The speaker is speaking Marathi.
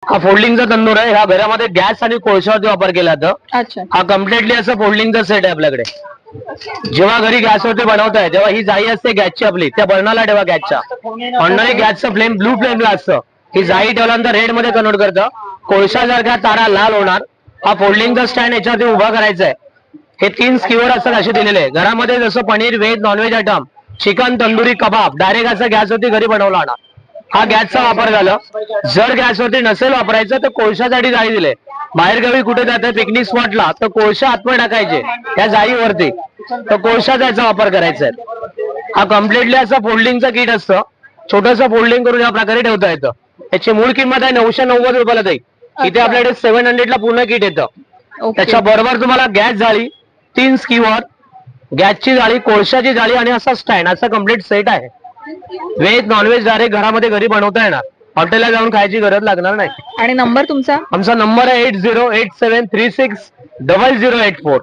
हा फोल्डिंगचा तंदूर आहे. ह्या घरामध्ये गॅस आणि कोळशावरती वापर केला जातो. अच्छा. हा कम्प्लिटली असं फोल्डिंगचा सेट आहे आपल्याकडे. जेव्हा घरी गॅसवरती बनवताय तेव्हा ही जाळी असते गॅसची आपली, त्या बर्नरला ठेवा गॅसच्या. ऑर्डिनरी गॅसचं फ्लेम ब्लू फ्लेमला असतं. ही जाळी ठेवल्यानंतर रेड मध्ये कन्वर्ट करतं. कोळशासारख्या तारा लाल होणार. हा फोल्डिंगचा स्टँड याच्यावरती उभा करायचा आहे. हे 3 स्कीवर असतात असे दिलेले आहे. घरामध्ये जसं paneer, veg, non veg item, chicken, tandoori, kebab direct असं गॅसवरती घरी बनवला होणार. हा गॅसचा वापर झाला. जर गॅसवरती नसेल वापरायचं तर कोळशासाठी जाळी दिले. बाहेरगावी कुठे जातं पिकनिक स्पॉटला तर कोळशा आतमध्ये टाकायचे त्या जाळीवरती, तर कोळशाचा याचा वापर करायचा आहे. हा कम्प्लिटली असं फोल्डिंगचं किट असतं. छोटंसं फोल्डिंग करून या प्रकारे ठेवता येतं. याची मूळ किंमत आहे 990 रुपयाला ताई. इथे आपल्याकडे 700 ला पूर्ण किट येतं. त्याच्या बरोबर तुम्हाला गॅस जाळी, 3 स्कीवर, गॅसची जाळी, कोळशाची जाळी आणि असा स्टँड, असा कम्प्लीट सेट आहे. व्हेज नॉनव्हेज डायरेक्ट घरामध्ये घरी बनवता येणार. हॉटेलला जाऊन खायची गरज लागणार नाही. आणि नंबर तुमचा? आमचा नंबर आहे 8087360084.